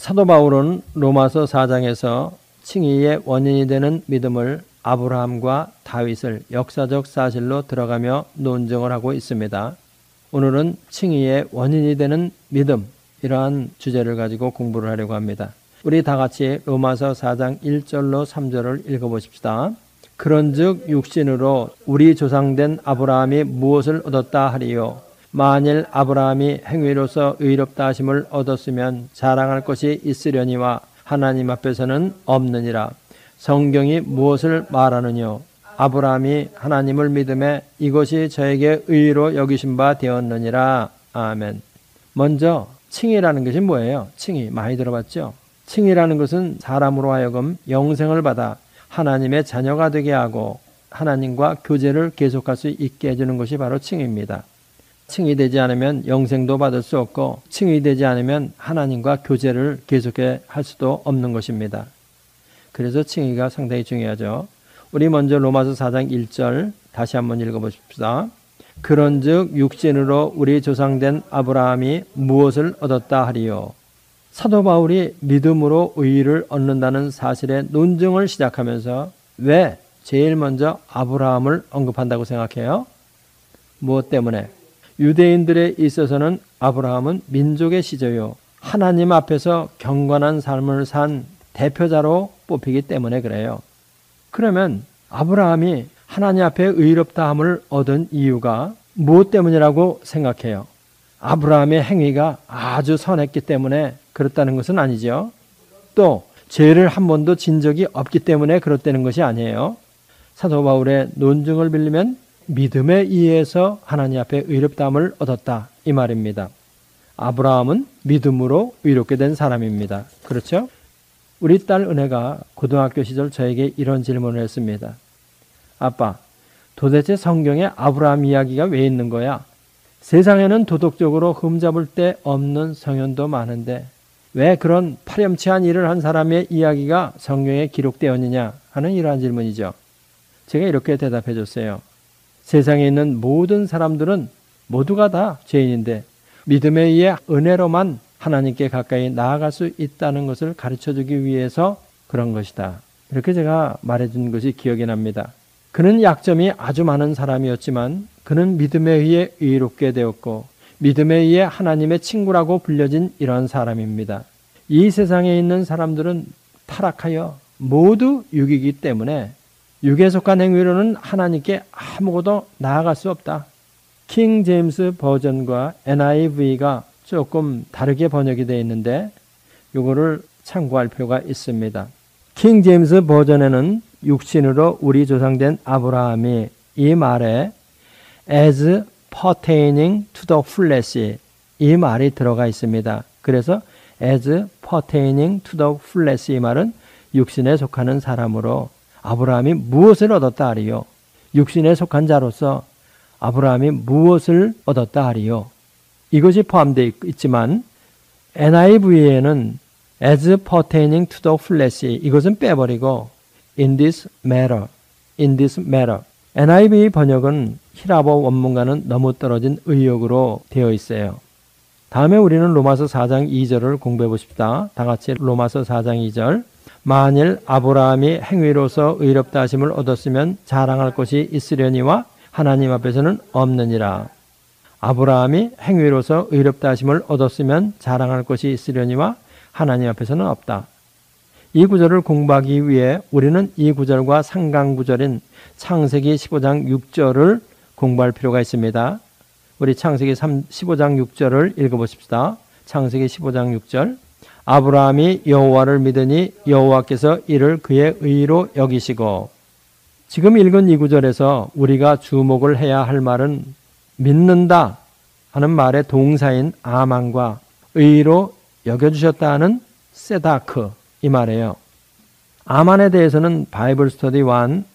사도 바울은 로마서 4장에서 칭의의 원인이 되는 믿음을 아브라함과 다윗을 역사적 사실로 들어가며 논증을 하고 있습니다. 오늘은 칭의의 원인이 되는 믿음, 이러한 주제를 가지고 공부를 하려고 합니다. 우리 다 같이 로마서 4장 1절로 3절을 읽어보십시다. 그런즉 육신으로 우리 조상된 아브라함이 무엇을 얻었다 하리요? 만일 아브라함이 행위로서 의롭다 하심을 얻었으면 자랑할 것이 있으려니와 하나님 앞에서는 없느니라. 성경이 무엇을 말하느뇨? 아브라함이 하나님을 믿음에 이것이 저에게 의로 여기신 바 되었느니라. 아멘. 먼저 칭의라는 것이 뭐예요? 칭의 많이 들어봤죠? 칭의라는 것은 사람으로 하여금 영생을 받아 하나님의 자녀가 되게 하고 하나님과 교제를 계속할 수 있게 해주는 것이 바로 칭의입니다. 칭의되지 않으면 영생도 받을 수 없고 칭의되지 않으면 하나님과 교제를 계속해 할 수도 없는 것입니다. 그래서 칭의가 상당히 중요하죠. 우리 먼저 로마서 4장 1절 다시 한번 읽어보십시다. 그런즉 육신으로 우리 조상된 아브라함이 무엇을 얻었다 하리요? 사도 바울이 믿음으로 의의를 얻는다는 사실의 논증을 시작하면서 왜 제일 먼저 아브라함을 언급한다고 생각해요? 무엇 때문에? 유대인들에 있어서는 아브라함은 민족의 시조요. 하나님 앞에서 경건한 삶을 산 대표자로 뽑히기 때문에 그래요. 그러면 아브라함이 하나님 앞에 의롭다함을 얻은 이유가 무엇 때문이라고 생각해요? 아브라함의 행위가 아주 선했기 때문에 그렇다는 것은 아니죠. 또 죄를 한 번도 진 적이 없기 때문에 그렇다는 것이 아니에요. 사도 바울의 논증을 빌리면 믿음에 의해서 하나님 앞에 의롭다함을 얻었다, 이 말입니다. 아브라함은 믿음으로 의롭게 된 사람입니다. 그렇죠? 우리 딸 은혜가 고등학교 시절 저에게 이런 질문을 했습니다. 아빠, 도대체 성경에 아브라함 이야기가 왜 있는 거야? 세상에는 도덕적으로 흠잡을 데 없는 성현도 많은데 왜 그런 파렴치한 일을 한 사람의 이야기가 성경에 기록되었느냐 하는 이러한 질문이죠. 제가 이렇게 대답해 줬어요. 세상에 있는 모든 사람들은 모두가 다 죄인인데 믿음에 의해 은혜로만 하나님께 가까이 나아갈 수 있다는 것을 가르쳐주기 위해서 그런 것이다. 이렇게 제가 말해준 것이 기억이 납니다. 그는 약점이 아주 많은 사람이었지만 그는 믿음에 의해 의롭게 되었고 믿음에 의해 하나님의 친구라고 불려진 이런 사람입니다. 이 세상에 있는 사람들은 타락하여 모두 육이기 때문에 육에 속한 행위로는 하나님께 아무것도 나아갈 수 없다. 킹 제임스 버전과 NIV가 조금 다르게 번역이 되어 있는데 이거를 참고할 필요가 있습니다. 킹 제임스 버전에는 육신으로 우리 조상된 아브라함이 이 말에 as pertaining to the flesh 이 말이 들어가 있습니다. 그래서 as pertaining to the flesh 이 말은 육신에 속하는 사람으로 아브라함이 무엇을 얻었다 하리요? 육신에 속한 자로서 아브라함이 무엇을 얻었다 하리요? 이것이 포함되어 있지만 NIV에는 as pertaining to the flesh 이것은 빼버리고 in this matter NIV 번역은 히라보 원문과는 너무 떨어진 의역으로 되어 있어요. 다음에 우리는 로마서 4장 2절을 공부해 보십시다. 다 같이 로마서 4장 2절 만일 아브라함이 행위로서 의롭다 하심을 얻었으면 자랑할 것이 있으려니와 하나님 앞에서는 없느니라. 아브라함이 행위로서 의롭다 하심을 얻었으면 자랑할 것이 있으려니와 하나님 앞에서는 없다. 이 구절을 공부하기 위해 우리는 이 구절과 상강구절인 창세기 15장 6절을 공부할 필요가 있습니다. 우리 창세기 15장 6절을 읽어보십시다. 창세기 15장 6절 아브라함이 여호와를 믿으니 여호와께서 이를 그의 의로 여기시고 지금 읽은 이 구절에서 우리가 주목을 해야 할 말은 믿는다 하는 말의 동사인 아만과 의로 여겨주셨다 하는 세다크 이 말이에요. 아만에 대해서는 바이블 스터디 1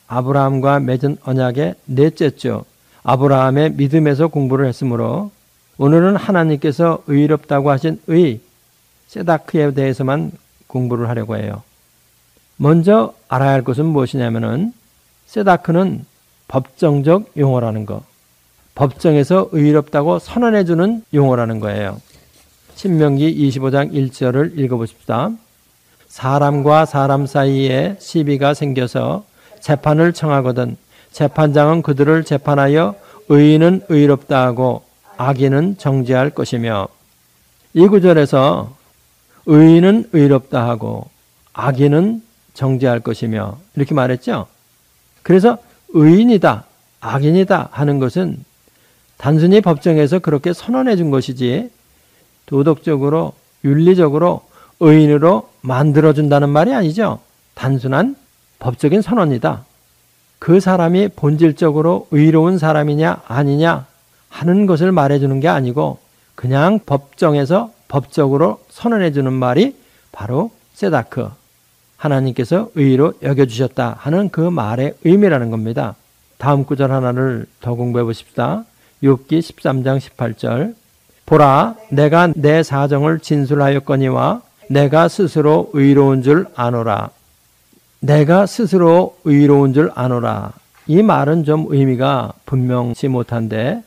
아브라함과 맺은 언약의 넷째 주 아브라함의 믿음에서 공부를 했으므로 오늘은 하나님께서 의롭다고 하신 의 세다크에 대해서만 공부를 하려고 해요. 먼저 알아야 할 것은 무엇이냐면은 세다크는 법정적 용어라는 거. 법정에서 의롭다고 선언해주는 용어라는 거예요. 신명기 25장 1절을 읽어보십시다. 사람과 사람 사이에 시비가 생겨서 재판을 청하거든 재판장은 그들을 재판하여 의인은 의롭다 하고 악인은 정죄할 것이며, 이 구절에서 의인은 의롭다 하고 악인은 정죄할 것이며 이렇게 말했죠. 그래서 의인이다, 악인이다 하는 것은 단순히 법정에서 그렇게 선언해 준 것이지 도덕적으로 윤리적으로 의인으로 만들어준다는 말이 아니죠. 단순한 법적인 선언이다. 그 사람이 본질적으로 의로운 사람이냐 아니냐 하는 것을 말해주는 게 아니고 그냥 법정에서 법적으로 선언해주는 말이 바로 세다크, 하나님께서 의로 여겨주셨다 하는 그 말의 의미라는 겁니다. 다음 구절 하나를 더 공부해 보십시다. 욥기 13장 18절. 보라, 내가 내 사정을 진술하였거니와 내가 스스로 의로운 줄 아노라. 내가 스스로 의로운 줄 아노라. 이 말은 좀 의미가 분명치 못한데,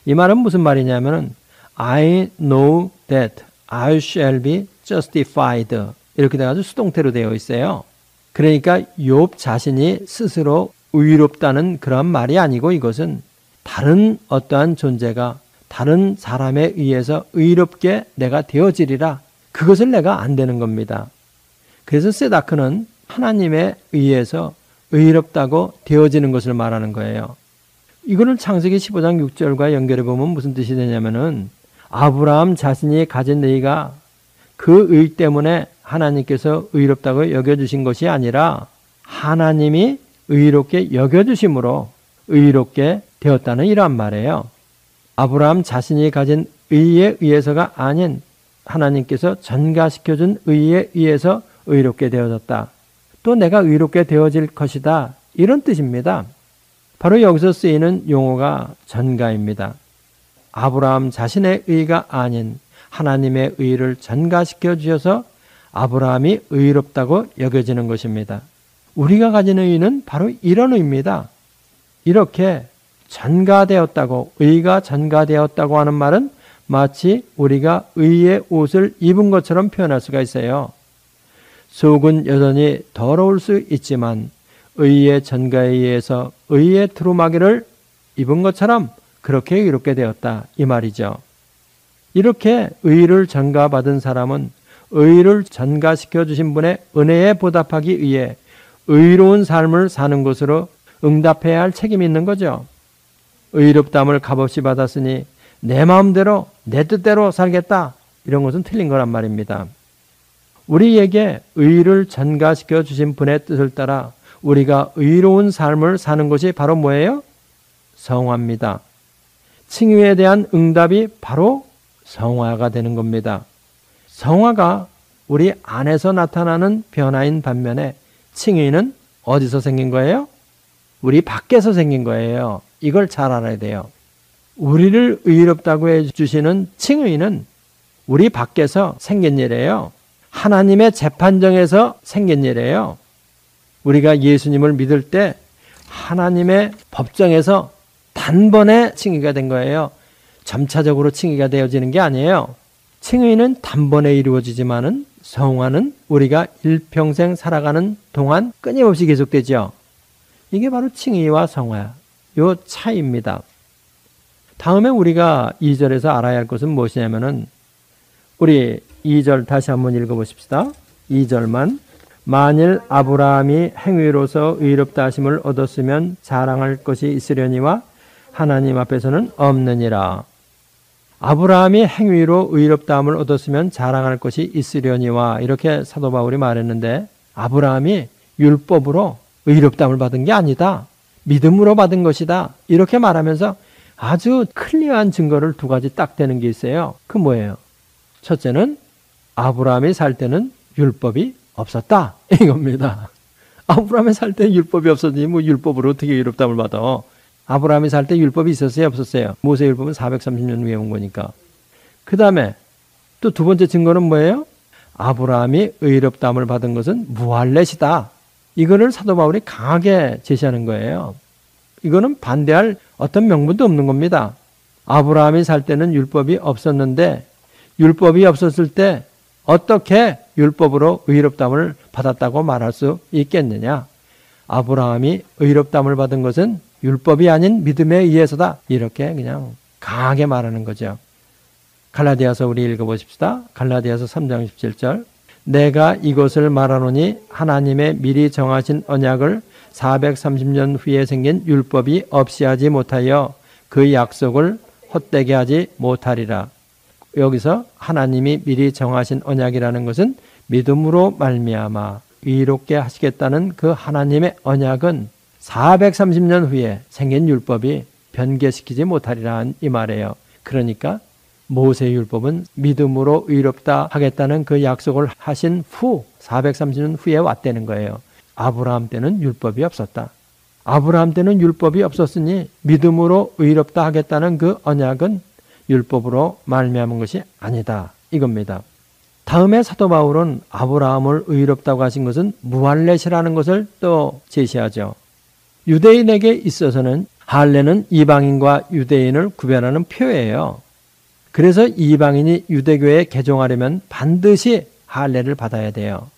이 말은 무슨 말이냐면은 I know that I shall be justified 이렇게 돼가지고 수동태로 되어 있어요. 그러니까 욥 자신이 스스로 의롭다는 그런 말이 아니고 이것은 다른 어떠한 존재가 다른 사람에 의해서 의롭게 내가 되어지리라, 그것을 내가 안 되는 겁니다. 그래서 세다크는 하나님에 의해서 의롭다고 되어지는 것을 말하는 거예요. 이거는 창세기 15장 6절과 연결해 보면 무슨 뜻이 되냐면은 아브라함 자신이 가진 의가 그 의 때문에 하나님께서 의롭다고 여겨주신 것이 아니라 하나님이 의롭게 여겨주심으로 의롭게 되었다는 이러한 말이에요. 아브라함 자신이 가진 의에 의해서가 아닌 하나님께서 전가시켜준 의에 의해서 의롭게 되어졌다. 또 내가 의롭게 되어질 것이다. 이런 뜻입니다. 바로 여기서 쓰이는 용어가 전가입니다. 아브라함 자신의 의가 아닌 하나님의 의를 전가시켜 주셔서 아브라함이 의롭다고 여겨지는 것입니다. 우리가 가진 의는 바로 이런 의입니다. 이렇게 전가되었다고, 의가 전가되었다고 하는 말은 마치 우리가 의의 옷을 입은 것처럼 표현할 수가 있어요. 속은 여전히 더러울 수 있지만 의의 전가에 의해서 의의 두루마기를 입은 것처럼 그렇게 의롭게 되었다, 이 말이죠. 이렇게 의를 전가받은 사람은 의를 전가시켜 주신 분의 은혜에 보답하기 위해 의로운 삶을 사는 것으로 응답해야 할 책임이 있는 거죠. 의롭다함을 값없이 받았으니 내 마음대로 내 뜻대로 살겠다, 이런 것은 틀린 거란 말입니다. 우리에게 의를 전가시켜 주신 분의 뜻을 따라 우리가 의로운 삶을 사는 것이 바로 뭐예요? 성화입니다. 칭의에 대한 응답이 바로 성화가 되는 겁니다. 성화가 우리 안에서 나타나는 변화인 반면에 칭의는 어디서 생긴 거예요? 우리 밖에서 생긴 거예요. 이걸 잘 알아야 돼요. 우리를 의롭다고 해주시는 칭의는 우리 밖에서 생긴 일이에요. 하나님의 재판정에서 생긴 일이에요. 우리가 예수님을 믿을 때 하나님의 법정에서 단번에 칭의가 된 거예요. 점차적으로 칭의가 되어지는 게 아니에요. 칭의는 단번에 이루어지지만은 성화는 우리가 일평생 살아가는 동안 끊임없이 계속되죠. 이게 바로 칭의와 성화, 요 차이입니다. 다음에 우리가 2절에서 알아야 할 것은 무엇이냐면은, 우리 2절 다시 한번 읽어보십시다. 2절만. 만일 아브라함이 행위로서 의롭다 하심을 얻었으면 자랑할 것이 있으려니와 하나님 앞에서는 없느니라. 아브라함이 행위로 의롭다함을 얻었으면 자랑할 것이 있으려니와, 이렇게 사도 바울이 말했는데, 아브라함이 율법으로 의롭다함을 받은 게 아니다, 믿음으로 받은 것이다, 이렇게 말하면서 아주 클리어한 증거를 두 가지 딱 되는 게 있어요. 그 뭐예요? 첫째는 아브라함이 살 때는 율법이 없었다, 이겁니다. 아브라함이 살 때는 율법이 없었니 뭐 율법으로 어떻게 의롭다함을 받아? 아브라함이 살 때 율법이 있었어요, 없었어요? 모세 율법은 430년 후에 온 거니까. 그 다음에 또 두 번째 증거는 뭐예요? 아브라함이 의롭다함을 받은 것은 무할렛이다. 이거를 사도 바울이 강하게 제시하는 거예요. 이거는 반대할 어떤 명분도 없는 겁니다. 아브라함이 살 때는 율법이 없었는데 율법이 없었을 때 어떻게 율법으로 의롭다함을 받았다고 말할 수 있겠느냐? 아브라함이 의롭다함을 받은 것은 율법이 아닌 믿음에 의해서다. 이렇게 그냥 강하게 말하는 거죠. 갈라디아서 우리 읽어보십시다. 갈라디아서 3장 17절. 내가 이것을 말하노니 하나님의 미리 정하신 언약을 430년 후에 생긴 율법이 없이 하지 못하여 그 약속을 헛되게 하지 못하리라. 여기서 하나님이 미리 정하신 언약이라는 것은 믿음으로 말미암아 의롭게 하시겠다는 그 하나님의 언약은 430년 후에 생긴 율법이 변개시키지 못하리라 이 말이에요. 그러니까 모세의 율법은 믿음으로 의롭다 하겠다는 그 약속을 하신 후 430년 후에 왔다는 거예요. 아브라함 때는 율법이 없었다. 아브라함 때는 율법이 없었으니 믿음으로 의롭다 하겠다는 그 언약은 율법으로 말미암은 것이 아니다. 이겁니다. 다음에 사도 바울은 아브라함을 의롭다고 하신 것은 무할렛이라는 것을 또 제시하죠. 유대인에게 있어서는 할례는 이방인과 유대인을 구별하는 표예요. 그래서 이방인이 유대교에 개종하려면 반드시 할례를 받아야 돼요.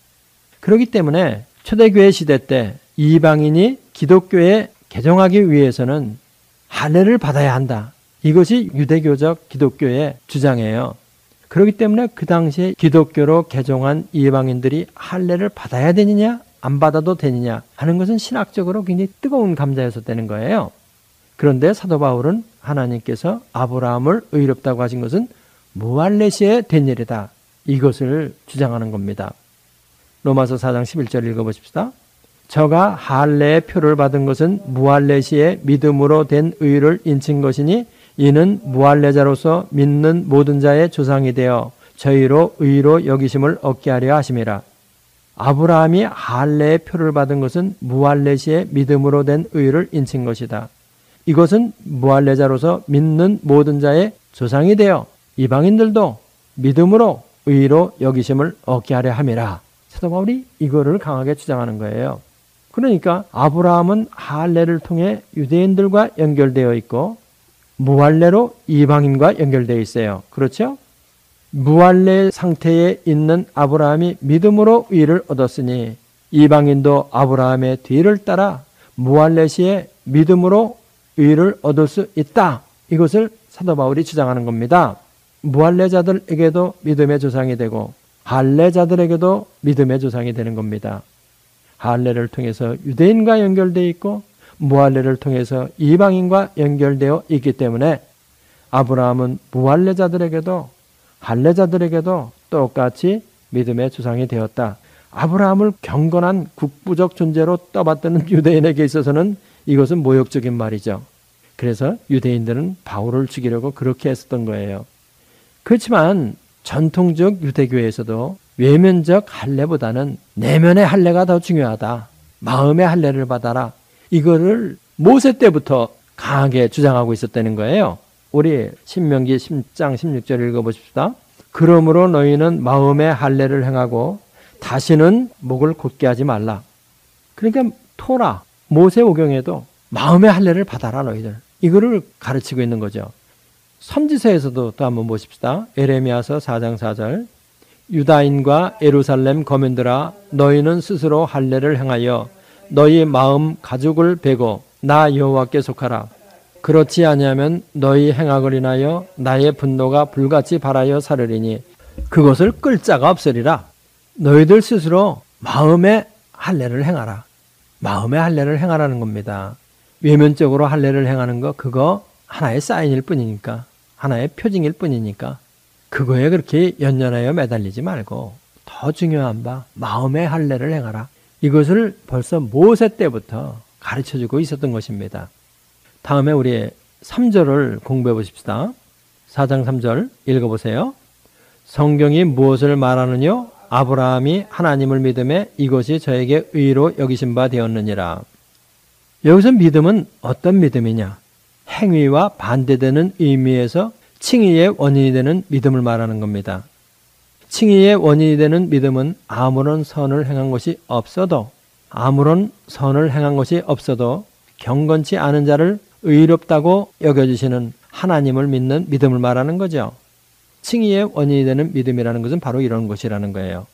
그렇기 때문에 초대교회 시대 때 이방인이 기독교에 개종하기 위해서는 할례를 받아야 한다. 이것이 유대교적 기독교의 주장이에요. 그렇기 때문에 그 당시에 기독교로 개종한 이방인들이 할례를 받아야 되느냐 안 받아도 되느냐 하는 것은 신학적으로 굉장히 뜨거운 감자였었다는 거예요. 그런데 사도 바울은 하나님께서 아브라함을 의롭다고 하신 것은 무할렛이 된 일이다. 이것을 주장하는 겁니다. 로마서 4장 11절 읽어보십시다. 저가 할례의 표를 받은 것은 무할렛이의 믿음으로 된 의를 인친 것이니 이는 무할례자로서 믿는 모든 자의 조상이 되어 저희로 의로 여기심을 얻게 하려 하심이라. 아브라함이 할례의 표를 받은 것은 무할렛이의 믿음으로 된 의를 인친 것이다. 이것은 무할례자로서 믿는 모든 자의 조상이 되어 이방인들도 믿음으로 의로 여기심을 얻게 하려 함이라. 사도 바울이 이거를 강하게 주장하는 거예요. 그러니까 아브라함은 할례를 통해 유대인들과 연결되어 있고 무할례로 이방인과 연결되어 있어요. 그렇죠? 무할례 상태에 있는 아브라함이 믿음으로 의를 얻었으니 이방인도 아브라함의 뒤를 따라 무할례시에 믿음으로 의를 얻을 수 있다. 이것을 사도 바울이 주장하는 겁니다. 무할례자들에게도 믿음의 조상이 되고 할례자들에게도 믿음의 조상이 되는 겁니다. 할례를 통해서 유대인과 연결되어 있고 무할례를 통해서 이방인과 연결되어 있기 때문에 아브라함은 무할례자들에게도 할례자들에게도 똑같이 믿음의 조상이 되었다. 아브라함을 경건한 국부적 존재로 떠받드는 유대인에게 있어서는 이것은 모욕적인 말이죠. 그래서 유대인들은 바울을 죽이려고 그렇게 했었던 거예요. 그렇지만 전통적 유대교에서도 외면적 할례보다는 내면의 할례가 더 중요하다. 마음의 할례를 받아라. 이거를 모세 때부터 강하게 주장하고 있었다는 거예요. 우리 신명기 10장 16절 읽어보십시다. 그러므로 너희는 마음의 할례를 행하고 다시는 목을 곧게 하지 말라. 그러니까 토라, 모세오경에도 마음의 할례를 받아라 너희들. 이거를 가르치고 있는 거죠. 선지서에서도 또 한번 보십시다. 에레미야서 4장 4절. 유다인과 예루살렘 거민들아 너희는 스스로 할례를 행하여 너희 마음 가죽을 베고 나 여호와께 속하라. 그렇지 아니하면 너희 행악을 인하여 나의 분노가 불같이 발하여 사르리니 그것을 끌 자가 없으리라. 너희들 스스로 마음의 할례를 행하라. 마음의 할례를 행하라는 겁니다. 외면적으로 할례를 행하는 거 그거 하나의 사인일 뿐이니까 하나의 표징일 뿐이니까 그거에 그렇게 연연하여 매달리지 말고 더 중요한 바 마음의 할례를 행하라. 이것을 벌써 모세 때부터 가르쳐주고 있었던 것입니다. 다음에 우리 3절을 공부해 보십시다. 4장 3절 읽어보세요. 성경이 무엇을 말하느냐? 아브라함이 하나님을 믿음에 이것이 저에게 의로 여기신 바 되었느니라. 여기서 믿음은 어떤 믿음이냐? 행위와 반대되는 의미에서 칭의의 원인이 되는 믿음을 말하는 겁니다. 칭의의 원인이 되는 믿음은 아무런 선을 행한 것이 없어도 경건치 않은 자를 의롭다고 여겨주시는 하나님을 믿는 믿음을 말하는 거죠. 칭의의 원인이 되는 믿음이라는 것은 바로 이런 것이라는 거예요.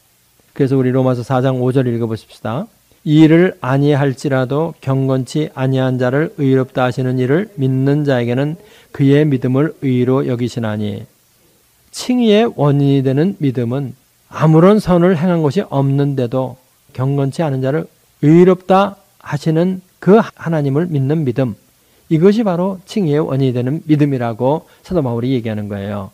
그래서 우리 로마서 4장 5절 읽어보십시다. 이 일을 아니할지라도 경건치 아니한 자를 의롭다 하시는 이를 믿는 자에게는 그의 믿음을 의로 여기시나니. 칭의의 원인이 되는 믿음은 아무런 선을 행한 것이 없는데도 경건치 않은 자를 의롭다 하시는 그 하나님을 믿는 믿음, 이것이 바로 칭의의 원인이 되는 믿음이라고 사도 바울이 얘기하는 거예요.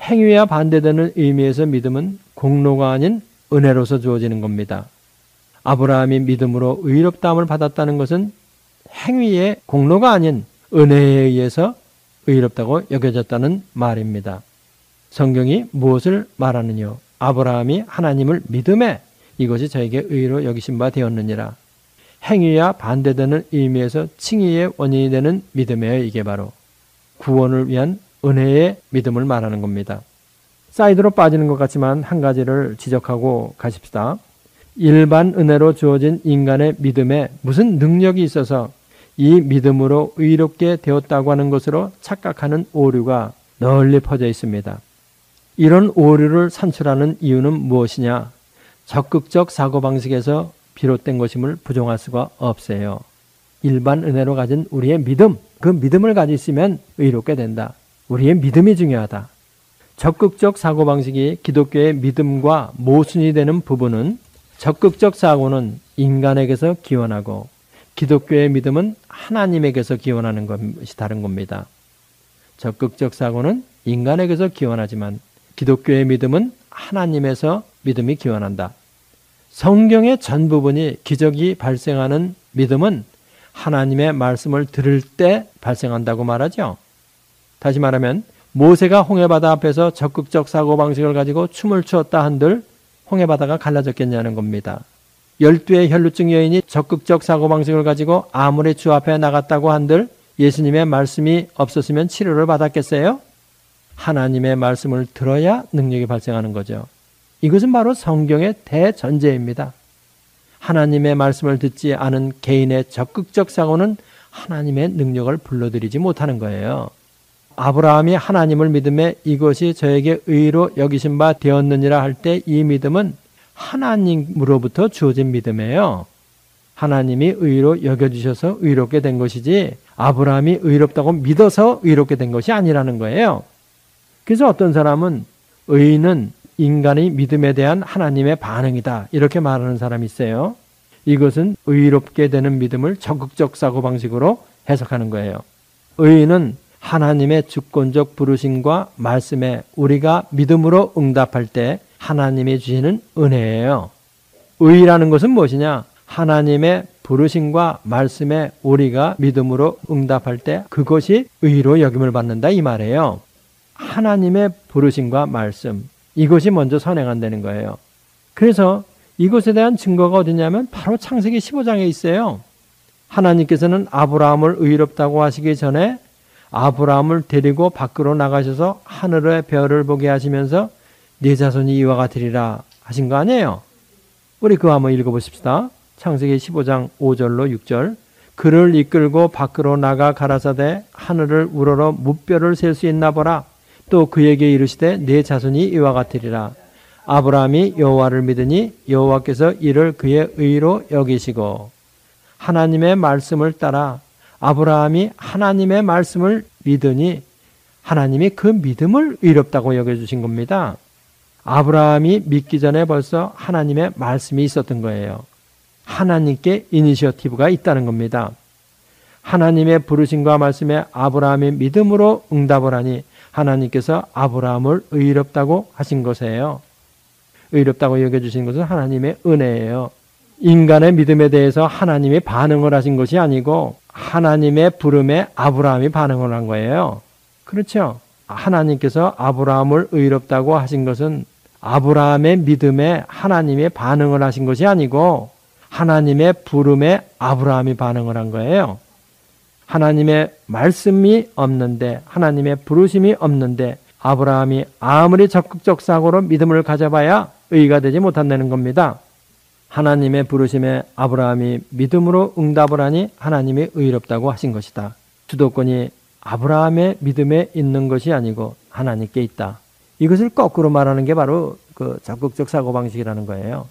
행위와 반대되는 의미에서 믿음은 공로가 아닌 은혜로서 주어지는 겁니다. 아브라함이 믿음으로 의롭다함을 받았다는 것은 행위의 공로가 아닌 은혜에 의해서 의롭다고 여겨졌다는 말입니다. 성경이 무엇을 말하느냐? 아브라함이 하나님을 믿음에 이것이 저에게 의로 여기신 바 되었느니라. 행위와 반대되는 의미에서 칭의의 원인이 되는 믿음이에요. 이게 바로 구원을 위한 은혜의 믿음을 말하는 겁니다. 사이드로 빠지는 것 같지만 한 가지를 지적하고 가십시다. 일반 은혜로 주어진 인간의 믿음에 무슨 능력이 있어서 이 믿음으로 의롭게 되었다고 하는 것으로 착각하는 오류가 널리 퍼져 있습니다. 이런 오류를 산출하는 이유는 무엇이냐? 적극적 사고방식에서 비롯된 것임을 부정할 수가 없어요. 일반 은혜로 가진 우리의 믿음, 그 믿음을 가지고 있으면 의롭게 된다. 우리의 믿음이 중요하다. 적극적 사고방식이 기독교의 믿음과 모순이 되는 부분은 적극적 사고는 인간에게서 기원하고 기독교의 믿음은 하나님에게서 기원하는 것이 다른 겁니다. 적극적 사고는 인간에게서 기원하지만 기독교의 믿음은 하나님에서 믿음이 기원한다. 성경의 전 부분이 기적이 발생하는 믿음은 하나님의 말씀을 들을 때 발생한다고 말하죠. 다시 말하면 모세가 홍해바다 앞에서 적극적 사고방식을 가지고 춤을 추었다 한들 홍해바다가 갈라졌겠냐는 겁니다. 12의 혈루증 여인이 적극적 사고방식을 가지고 아무리 주 앞에 나갔다고 한들 예수님의 말씀이 없었으면 치료를 받았겠어요? 하나님의 말씀을 들어야 능력이 발생하는 거죠. 이것은 바로 성경의 대전제입니다. 하나님의 말씀을 듣지 않은 개인의 적극적 사고는 하나님의 능력을 불러들이지 못하는 거예요. 아브라함이 하나님을 믿음에 이것이 저에게 의로 여기신 바 되었느니라 할 때 이 믿음은 하나님으로부터 주어진 믿음이에요. 하나님이 의로 여겨주셔서 의롭게 된 것이지 아브라함이 의롭다고 믿어서 의롭게 된 것이 아니라는 거예요. 그래서 어떤 사람은 의는 인간의 믿음에 대한 하나님의 반응이다 이렇게 말하는 사람이 있어요. 이것은 의롭게 되는 믿음을 적극적 사고방식으로 해석하는 거예요. 의는 하나님의 주권적 부르심과 말씀에 우리가 믿음으로 응답할 때 하나님이 주시는 은혜예요. 의라는 것은 무엇이냐? 하나님의 부르심과 말씀에 우리가 믿음으로 응답할 때 그것이 의로 여김을 받는다 이 말이에요. 하나님의 부르심과 말씀, 이것이 먼저 선행한다는 거예요. 그래서 이것에 대한 증거가 어디냐면 바로 창세기 15장에 있어요. 하나님께서는 아브라함을 의롭다고 하시기 전에 아브라함을 데리고 밖으로 나가셔서 하늘의 별을 보게 하시면서 네 자손이 이와 같으리라 하신 거 아니에요? 우리 그거 한번 읽어보십시다. 창세기 15장 5절로 6절. 그를 이끌고 밖으로 나가 가라사대 하늘을 우러러 무뼈를 셀 수 있나 보라. 또 그에게 이르시되 네 자손이 이와 같으리라. 아브라함이 여호와를 믿으니 여호와께서 이를 그의 의로 여기시고. 하나님의 말씀을 따라 아브라함이 하나님의 말씀을 믿으니 하나님이 그 믿음을 의롭다고 여겨주신 겁니다. 아브라함이 믿기 전에 벌써 하나님의 말씀이 있었던 거예요. 하나님께 이니셔티브가 있다는 겁니다. 하나님의 부르심과 말씀에 아브라함이 믿음으로 응답을 하니 하나님께서 아브라함을 의롭다고 하신 것이에요. 의롭다고 여겨주신 것은 하나님의 은혜예요. 인간의 믿음에 대해서 하나님이 반응을 하신 것이 아니고 하나님의 부름에 아브라함이 반응을 한 거예요. 그렇죠? 하나님께서 아브라함을 의롭다고 하신 것은 아브라함의 믿음에 하나님이 반응을 하신 것이 아니고 하나님의 부름에 아브라함이 반응을 한 거예요. 하나님의 말씀이 없는데 하나님의 부르심이 없는데 아브라함이 아무리 적극적 사고로 믿음을 가져봐야 의가 되지 못한다는 겁니다. 하나님의 부르심에 아브라함이 믿음으로 응답을 하니 하나님이 의롭다고 하신 것이다. 주도권이 아브라함의 믿음에 있는 것이 아니고 하나님께 있다. 이것을 거꾸로 말하는 게 바로 그 적극적 사고방식이라는 거예요.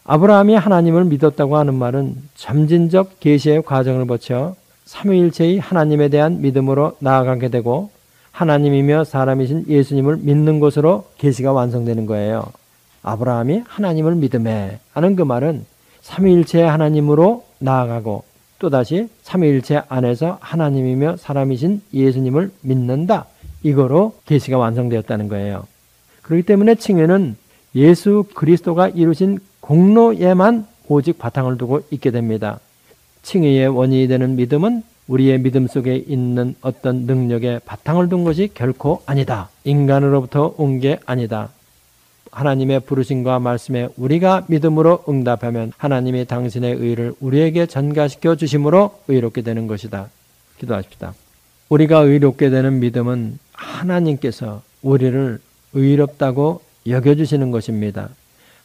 아브라함이 하나님을 믿었다고 하는 말은 점진적 계시의 과정을 거쳐 삼위일체의 하나님에 대한 믿음으로 나아가게 되고 하나님이며 사람이신 예수님을 믿는 것으로 계시가 완성되는 거예요. 아브라함이 하나님을 믿음에 하는 그 말은 삼위일체의 하나님으로 나아가고 또다시 삼위일체 안에서 하나님이며 사람이신 예수님을 믿는다. 이거로 계시가 완성되었다는 거예요. 그렇기 때문에 칭의는 예수 그리스도가 이루신 공로에만 오직 바탕을 두고 있게 됩니다. 칭의의 원인이 되는 믿음은 우리의 믿음 속에 있는 어떤 능력에 바탕을 둔 것이 결코 아니다. 인간으로부터 온 게 아니다. 하나님의 부르심과 말씀에 우리가 믿음으로 응답하면 하나님이 당신의 의를 우리에게 전가시켜 주심으로 의롭게 되는 것이다. 기도하십시다. 우리가 의롭게 되는 믿음은 하나님께서 우리를 의롭다고 여겨주시는 것입니다.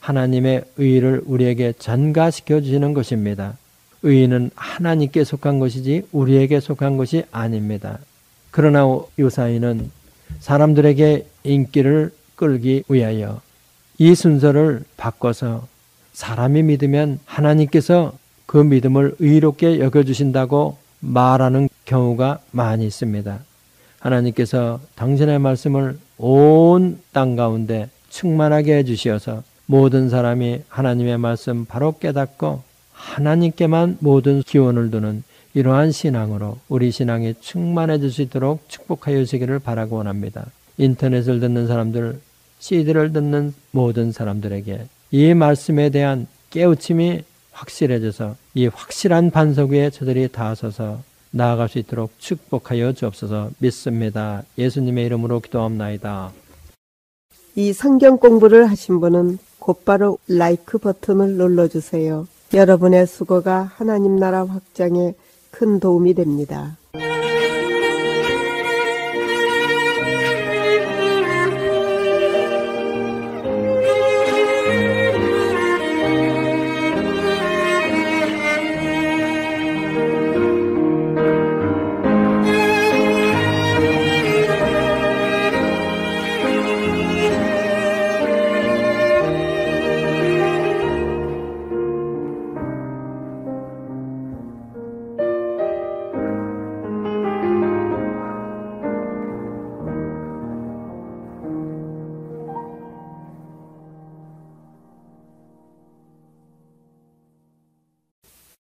하나님의 의를 우리에게 전가시켜 주시는 것입니다. 의는 하나님께 속한 것이지 우리에게 속한 것이 아닙니다. 그러나 요사이는 사람들에게 인기를 끌기 위하여 이 순서를 바꿔서 사람이 믿으면 하나님께서 그 믿음을 의롭게 여겨주신다고 말하는 경우가 많이 있습니다. 하나님께서 당신의 말씀을 온 땅 가운데 충만하게 해주시어서 모든 사람이 하나님의 말씀 바로 깨닫고 하나님께만 모든 기원을 두는 이러한 신앙으로 우리 신앙이 충만해질 수 있도록 축복하여 주시기를 바라고 원합니다. 인터넷을 듣는 사람들, CD를 듣는 모든 사람들에게 이 말씀에 대한 깨우침이 확실해져서 이 확실한 반석 위에 저들이 다 서서 나아갈 수 있도록 축복하여 주옵소서. 믿습니다. 예수님의 이름으로 기도합나이다. 이 성경 공부를 하신 분은 곧바로 라이크 버튼을 눌러주세요. 여러분의 수고가 하나님 나라 확장에 큰 도움이 됩니다.